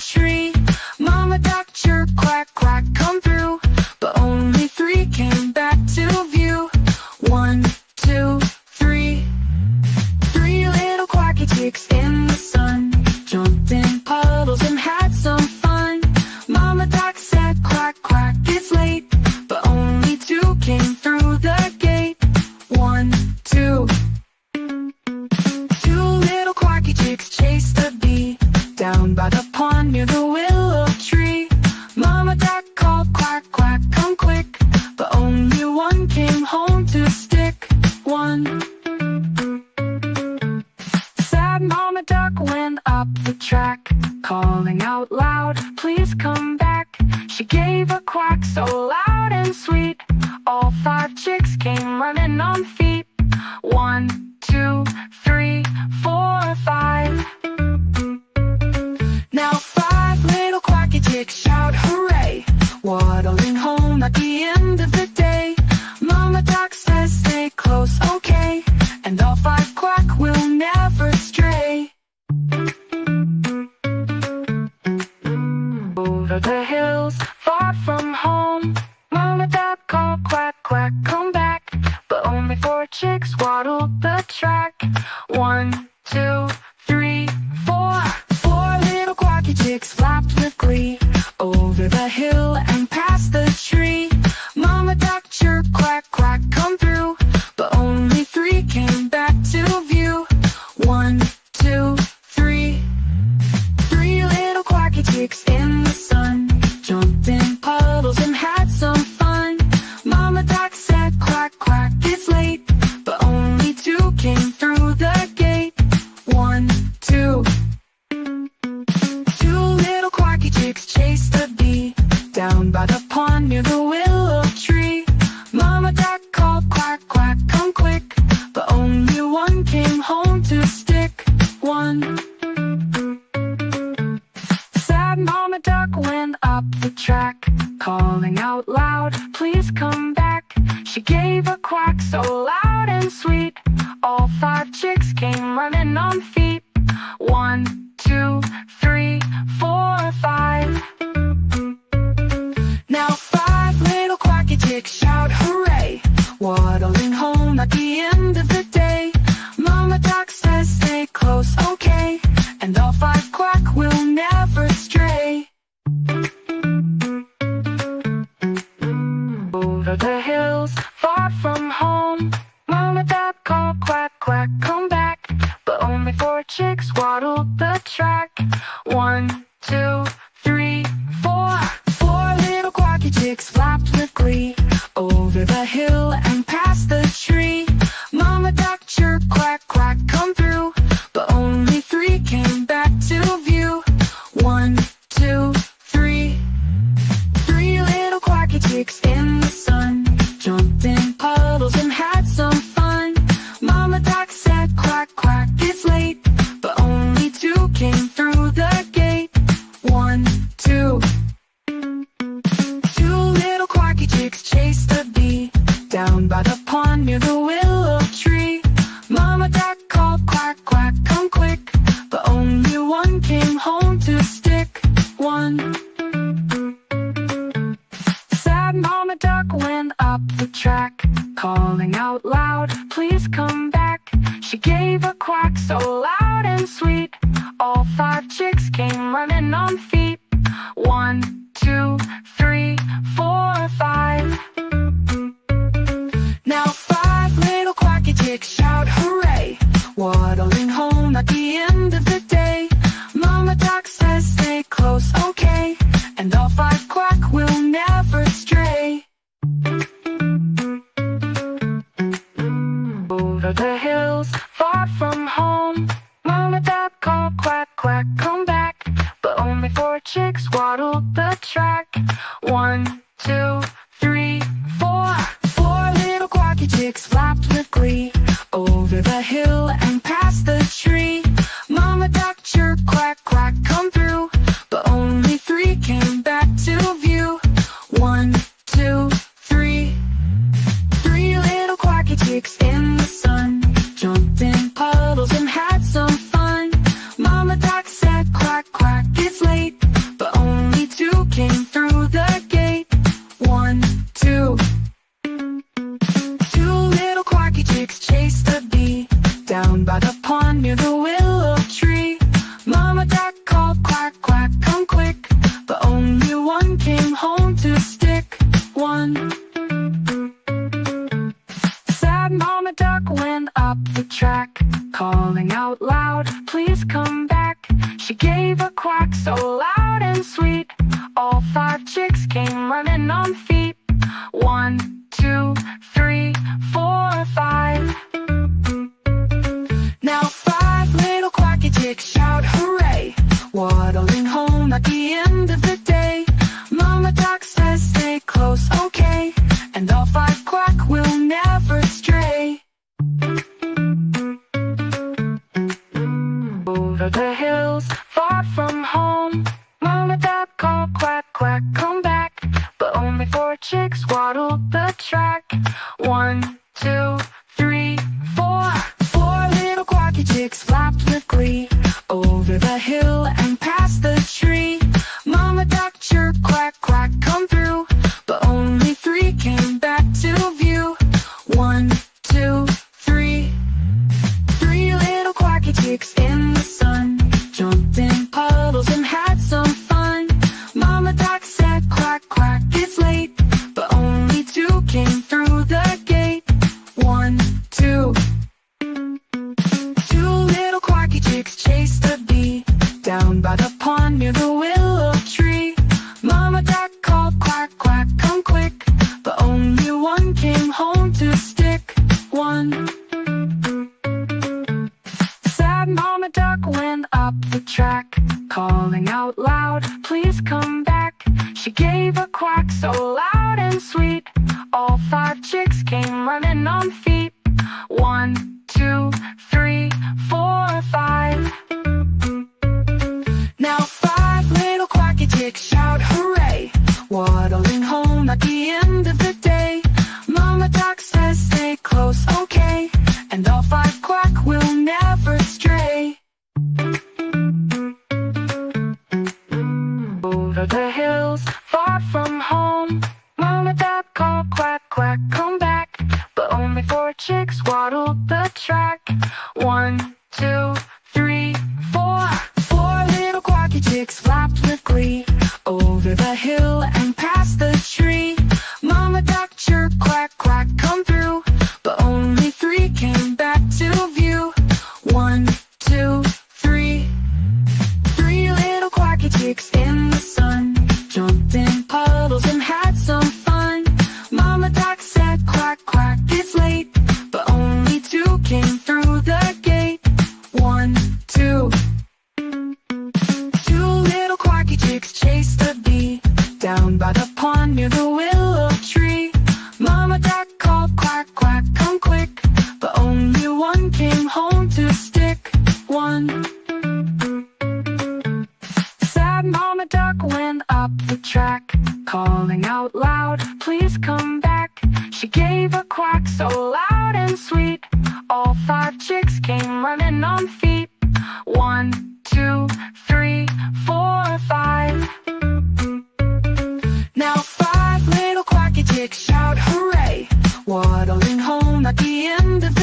tree. Mama duck chirp quack quack come through, but only three came back to view. 1, 2, 3. Three little quacky chicks in the sun jumped in puddles and had some fun. Mama duck said quack quack it's late, but only two came through the gate. 1, 2. Two little quacky chicks chased a bee down by the pond near the willow tree. Mama duck called quack quack come quick, but only one came home to stick. 1. Sad Mama duck went up the track, calling out loud, please come back. She gave a quack so loud and sweet, all 5 chicks came running on feet. 1, 2, 3, 4, 5. Now 5 little quacky chicks shout hooray, waddling home at the end of the day. Mama duck says stay close, okay, and all 5 quack will never stray. Over the hills, far from home, Mama duck called quack quack come back, but only 4 chicks waddled the track. 1, 2, 3, 4. 4 little quacky chicks flapped with glee over the hill and past the tree. Mama duck chirp quack quack come through, but only 3 came back to view. 1, 2, 3. 3 little quacky chicks in the sun jumped in puddles and had some fun. Mama duck said quack quack it's late, but only 2 came through the gate. 1, 2. 2 little quacky chicks chased a bee down by the pond near the willow tree. Mama duck called quack quack come quick, but only one came home to stick. 1. Sad Mama duck went up the track, calling out loud, please come back. She gave a quack so loud and sweet, all 5 chicks came running on feet. 1, 2, 3, 4, 5. Now 5 little quacky chicks shout hooray, waddling home at the end of the day. Mama duck says stay close, okay, and all 5 quack will never stray. Over the hills, far from home, Mama duck called quack quack come back, but only 4 chicks waddled the track. 1, 2, 3, 4. 4 little quacky chicks flapped with glee over the hill and past the tree. Mama duck chirp quack quack come through, but only 3 came back to view. 1, 2, 3. 3 little quacky chicks in the sun jumped in puddles and had some fun. Mama duck said quack quack it's late, but only 2 came through the gate. 1, 2. 2 little quacky chicks chased a bee down by the pond near the willow tree. Mama duck called quack quack come quick, but only one came home to stick. 1. Sad Mama duck went up the track, calling out loud, please come back. She gave a quack so loud and sweet, all 5 chicks came running on feet. 1, 2, 3, 4, 5. Now 5 little quacky chicks shout hooray, waddling home at the end of the day. Mama duck says stay close, okay, and all 5 quack will never stray. Over the hills, far from home, Mama duck called quack quack come back, but only 4 chicks waddled the track. 1, 2, 3, 4. 4 little quacky chicks flapped with glee over the hill and past the tree. Mama duck chirp quack quack come through, but only 3 came back to view. 1, 2, 3. 3 little quacky chicks in the sun jumped in puddles and had some fun. Mama duck said quack quack it's late, waddling home at the end of the day. Mama duck says stay close, okay, and all five quack will never stray. Over the hills, far from home, Mama duck called quack, quack, come back. But only four chicks waddled the track. 1, 2, 3, 4. 4 little quacky chicks flapped with glee over the hill and past the tree. Mama duck chirped, quack, quack, come through. But only 3 came back to view. 1, 2, 3. 3 little quacky chicks in the sun jumped in puddles and had some fun. Mama duck said, quack, quack, it's late. But only 2 came through the gate. 1, 2. 2 little quacky chicks chased a bee down by the pond near the willow tree. Mama duck called, quack, quack, come quick. But only 1 came home to stick. 1. Sad Mama duck went up the track, calling out loud, please come back. She gave a quack so loud and sweet, all 5 chicks came running on feet. 1, 2, 3, 4, 5. Now 5 little quacky chicks shout hooray, waddling home at the end of the day. Mama duck says stay close, okay, and all 5 quack will never stray. Over the hills, far from home, Mama duck called, quack, quack, come back. But only 4 chicks waddled the track. 1, 2, 3, 4. 4 little quacky chicks flapped with glee over the hill and past the tree. Mama duck chirped, quack, quack, come through. But only 3 came back to view. 1, 2, 3. 3 little quacky chicks in the sun jumped in puddles and had some fun. Mama duck said, quack, quack, it's late. But only 2 came through the gate. 1, 2. 2 little quacky chicks chased a bee down by the pond near the willow tree. Mama duck called, quack, quack, come quick. But only 1 came home to stick. 1. Sad Mama duck went up the track, calling out loud, please come back. She gave a quack so loud and sweet, all 5 chicks came running on feet. 1, 2, 3, 4, 5. Now 5 little quacky chicks shout hooray, waddling home at the end of the